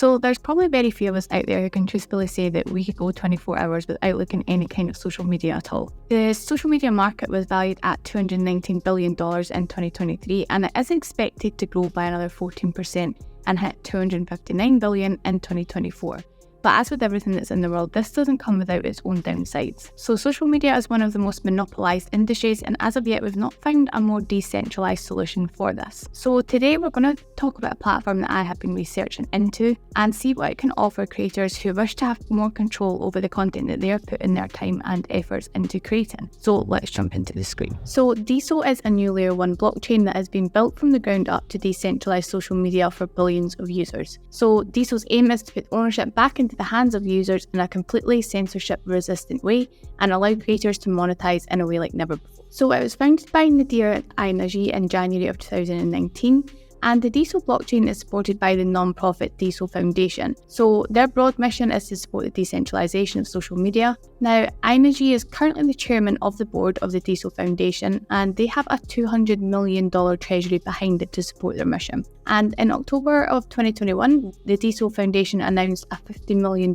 So there's probably very few of us out there who can truthfully say that we could go 24 hours without looking at any kind of social media at all. The social media market was valued at $219 billion in 2023, and it is expected to grow by another 14% and hit $259 billion in 2024. But as with everything that's in the world, this doesn't come without its own downsides. So social media is one of the most monopolised industries, and as of yet we've not found a more decentralised solution for this. So today we're going to talk about a platform that I have been researching into and see what it can offer creators who wish to have more control over the content that they are putting their time and efforts into creating. So let's jump into the screen. So Deso is a new layer 1 blockchain that has been built from the ground up to decentralise social media for billions of users. So Deso's aim is to put ownership back into the hands of users in a completely censorship-resistant way and allow creators to monetize in a way like never before. So it was founded by Nadir Ainaji in January of 2019, and the Deso blockchain is supported by the non-profit Deso Foundation. So their broad mission is to support the decentralization of social media. Now, Ainaji is currently the chairman of the board of the Deso Foundation, and they have a $200 million treasury behind it to support their mission. And in October of 2021, the Deso Foundation announced a $50 million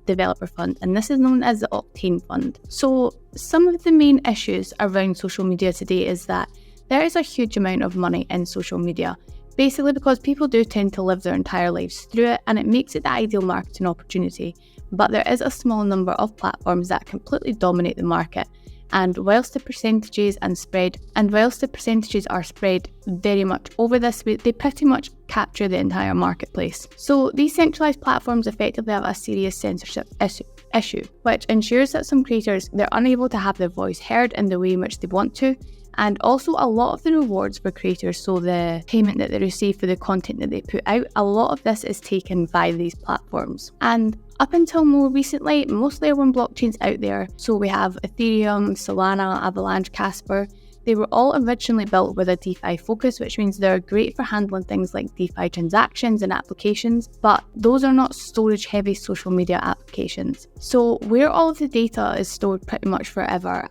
developer fund, and this is known as the Octane Fund. So some of the main issues around social media today is that there is a huge amount of money in social media, basically because people do tend to live their entire lives through it, and it makes it the ideal marketing opportunity. But there is a small number of platforms that completely dominate the market, and whilst the percentages are spread very much over this, they pretty much capture the entire marketplace. So these centralised platforms effectively have a serious censorship issue, which ensures that some creators, they're unable to have their voice heard in the way in which they want to. And also a lot of the rewards for creators, so the payment that they receive for the content that they put out, a lot of this is taken by these platforms. And up until more recently, most layer 1 blockchains out there, so we have Ethereum, Solana, Avalanche, Casper, they were all originally built with a DeFi focus, which means they're great for handling things like DeFi transactions and applications, but those are not storage-heavy social media applications. So where all of the data is stored pretty much forever,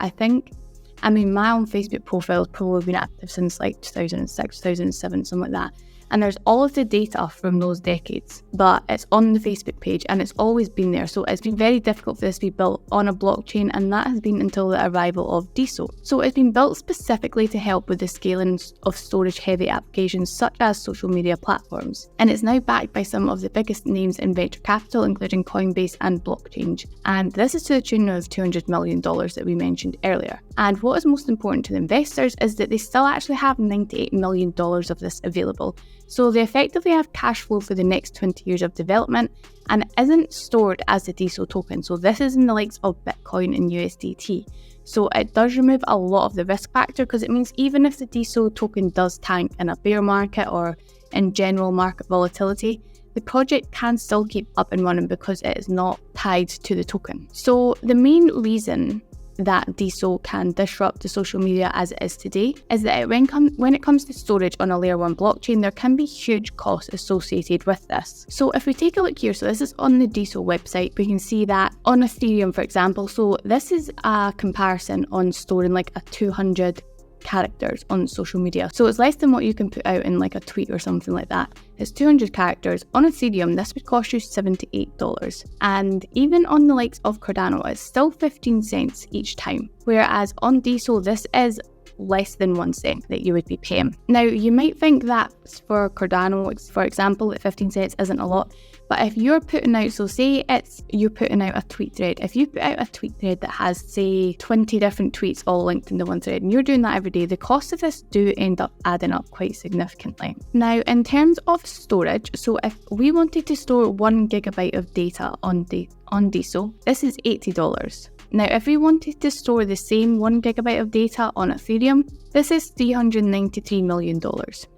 my own Facebook profile has probably been active since like 2006, 2007, something like that. And there's all of the data from those decades, but it's on the Facebook page and it's always been there. So it's been very difficult for this to be built on a blockchain, and that has been until the arrival of Deso. So it's been built specifically to help with the scaling of storage-heavy applications such as social media platforms. And it's now backed by some of the biggest names in venture capital, including Coinbase and Blockchain. And this is to the tune of $200 million that we mentioned earlier. And what is most important to the investors is that they still actually have $98 million of this available. So they effectively have cash flow for the next 20 years of development, and it isn't stored as the Deso token. So this is in the likes of Bitcoin and USDT. So it does remove a lot of the risk factor, because it means even if the Deso token does tank in a bear market or in general market volatility, the project can still keep up and running because it is not tied to the token. So the main reason that Deso can disrupt the social media as it is today is that when it comes to storage on a layer 1 blockchain, there can be huge costs associated with this. So if we take a look here, so this is on the Deso website, we can see that on Ethereum, for example, so this is a comparison on storing like a 200 characters on social media. So it's less than what you can put out in like a tweet or something like that. It's 200 characters. On Ethereum, this would cost you $78. And even on the likes of Cardano, it's still 15 cents each time. Whereas on Deso, this is less than 1 cent that you would be paying. Now, you might think that for Cardano, for example, that 15 cents isn't a lot. But if you're putting out, so say you're putting out a tweet thread. If you put out a tweet thread that has, say, 20 different tweets all linked into one thread, and you're doing that every day, the cost of this do end up adding up quite significantly. Now, in terms of storage, so if we wanted to store 1 gigabyte of data on Deso, this is $80. Now, if we wanted to store the same 1 gigabyte of data on Ethereum, this is $393 million.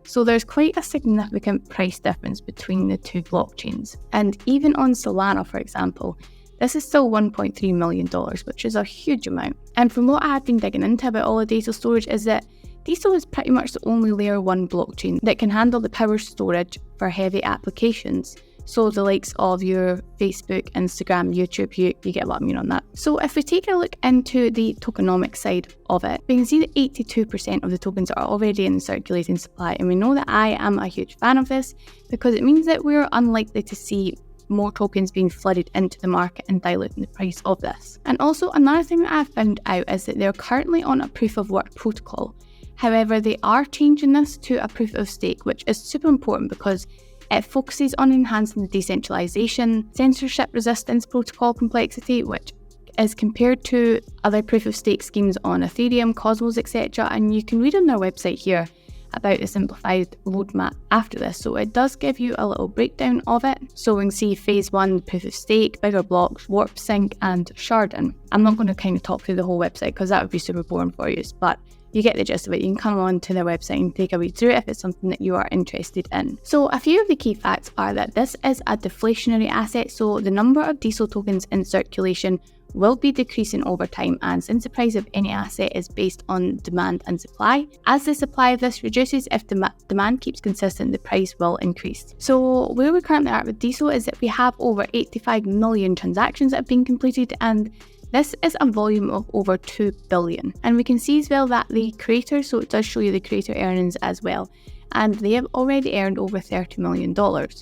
So there's quite a significant price difference between the two blockchains. And even on Solana, for example, this is still $1.3 million, which is a huge amount. And from what I have been digging into about all the data storage is that Deso is pretty much the only layer 1 blockchain that can handle the power storage for heavy applications. So the likes of your Facebook, Instagram, YouTube, you get what I mean on that. So if we take a look into the tokenomics side of it, we can see that 82% of the tokens are already in circulating supply. And we know that I am a huge fan of this because it means that we're unlikely to see more tokens being flooded into the market and diluting the price of this. And also another thing that I found out is that they're currently on a proof of work protocol. However, they are changing this to a proof of stake, which is super important because it focuses on enhancing the decentralization, censorship resistance protocol complexity, which is compared to other proof of stake schemes on Ethereum, Cosmos, etc. And you can read on their website here about the simplified roadmap after this. So it does give you a little breakdown of it. So we can see phase 1, proof of stake, bigger blocks, warp sync, and sharding. I'm not going to kind of talk through the whole website because that would be super boring for you, but you get the gist of it. You can come on to their website and take a read through it if it's something that you are interested in. So a few of the key facts are that this is a deflationary asset, so the number of Deso tokens in circulation will be decreasing over time, and since the price of any asset is based on demand and supply, as the supply of this reduces, if demand keeps consistent, the price will increase. So where we currently are with Deso is that we have over 85 million transactions that have been completed, and this is a volume of over 2 billion. And we can see as well that the creators, so it does show you the creator earnings as well, and they have already earned over $30 million.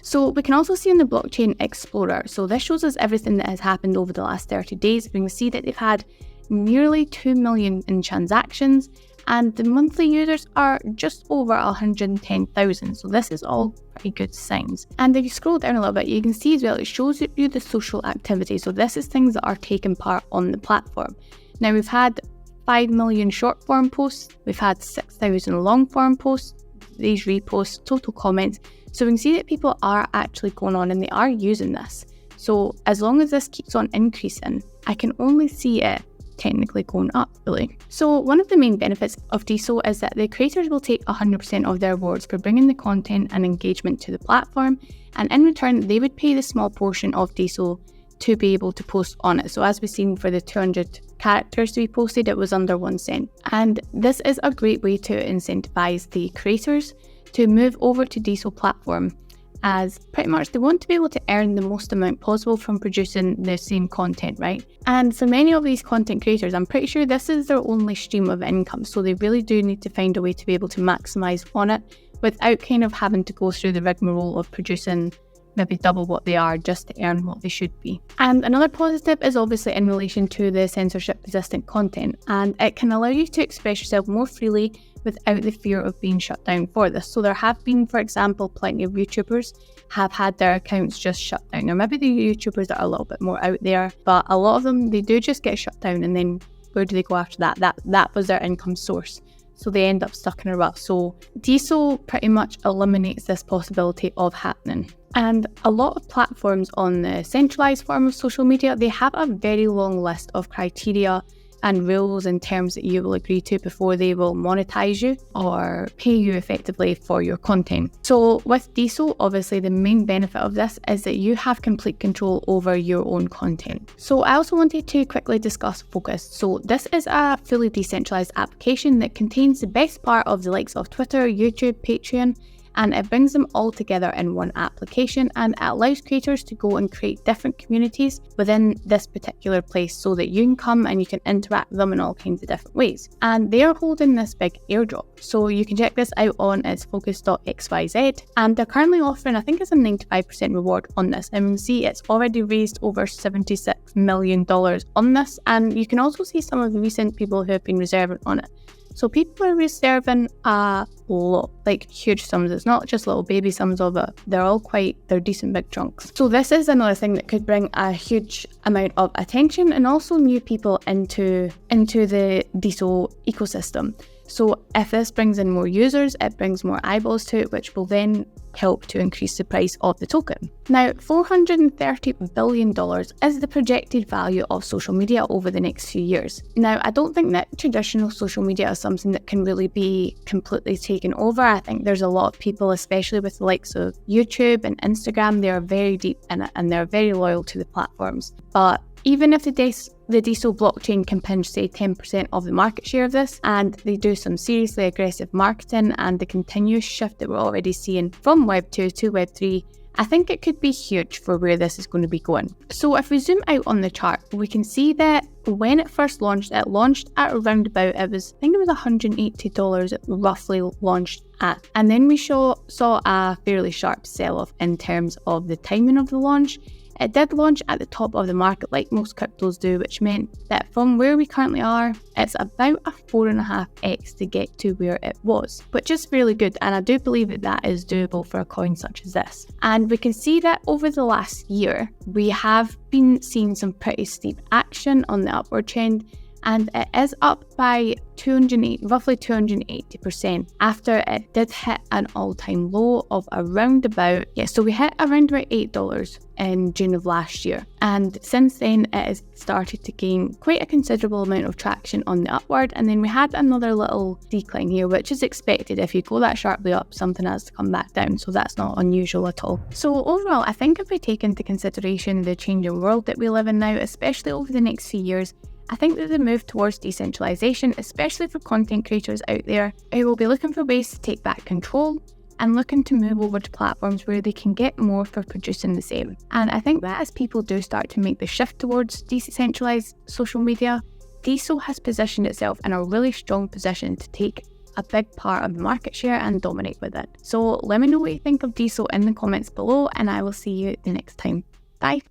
So we can also see in the Blockchain Explorer, so this shows us everything that has happened over the last 30 days. We can see that they've had nearly 2 million in transactions, and the monthly users are just over 110,000. So this is all pretty good signs. And if you scroll down a little bit, you can see as well, it shows you the social activity. So this is things that are taking part on the platform. Now we've had 5 million short form posts, we've had 6,000 long form posts, these reposts, total comments. So we can see that people are actually going on and they are using this. So as long as this keeps on increasing, I can only see it technically going up, really. So one of the main benefits of Deso is that the creators will take 100% of their rewards for bringing the content and engagement to the platform, and in return they would pay the small portion of Deso to be able to post on it. So as we've seen, for the 200 characters to be posted, it was under 1 cent. And this is a great way to incentivize the creators to move over to Deso platform, as pretty much they want to be able to earn the most amount possible from producing the same content, right? And for many of these content creators, I'm pretty sure this is their only stream of income, so they really do need to find a way to be able to maximize on it without kind of having to go through the rigmarole of producing maybe double what they are just to earn what they should be. And another positive is obviously in relation to the censorship resistant content, and it can allow you to express yourself more freely without the fear of being shut down for this. So there have been, for example, plenty of YouTubers have had their accounts just shut down. Now maybe the YouTubers that are a little bit more out there, but a lot of them, they do just get shut down, and then where do they go after that? That was their income source. So they end up stuck in a rut. So Deso pretty much eliminates this possibility of happening. And a lot of platforms on the centralized form of social media, they have a very long list of criteria and rules and terms that you will agree to before they will monetize you or pay you effectively for your content. So with Deso, obviously the main benefit of this is that you have complete control over your own content. So I also wanted to quickly discuss Focus. So this is a fully decentralized application that contains the best part of the likes of Twitter, YouTube, Patreon, and it brings them all together in one application, and it allows creators to go and create different communities within this particular place so that you can come and you can interact with them in all kinds of different ways. And they are holding this big airdrop, so you can check this out on its focus.xyz, and they're currently offering, I think it's a 95% reward on this, and you can see it's already raised over $76 million on this, and you can also see some of the recent people who have been reserving on it. So people are reserving a lot, like huge sums. It's not just little baby sums of it. They're decent big chunks. So this is another thing that could bring a huge amount of attention and also new people into the Deso ecosystem. So if this brings in more users, it brings more eyeballs to it, which will then help to increase the price of the token. Now, $430 billion is the projected value of social media over the next few years. Now, I don't think that traditional social media is something that can really be completely taken over. I think there's a lot of people, especially with the likes of YouTube and Instagram, they are very deep in it and they're very loyal to the platforms. But even if the Deso blockchain can pinch, say, 10% of the market share of this, and they do some seriously aggressive marketing and the continuous shift that we're already seeing from Web 2 to Web 3, I think it could be huge for where this is going to be going. So if we zoom out on the chart, we can see that when it first launched, it launched at around about, I think it was $180 it roughly launched at. And then we saw a fairly sharp sell-off in terms of the timing of the launch. It did launch at the top of the market like most cryptos do, which meant that from where we currently are, it's about a 4.5x to get to where it was, which is really good. And I do believe that that is doable for a coin such as this. And we can see that over the last year, we have been seeing some pretty steep action on the upward trend. And it is up by roughly 280% after it did hit an all-time low of around about, so we hit around about $8 in June of last year. And since then, it has started to gain quite a considerable amount of traction on the upward. And then we had another little decline here, which is expected. If you go that sharply up, something has to come back down. So that's not unusual at all. So overall, I think if we take into consideration the changing world that we live in now, especially over the next few years, I think that the move towards decentralization, especially for content creators out there who will be looking for ways to take back control and looking to move over to platforms where they can get more for producing the same. And I think that as people do start to make the shift towards decentralized social media, Deso has positioned itself in a really strong position to take a big part of the market share and dominate with it. So let me know what you think of Deso in the comments below, and I will see you the next time. Bye.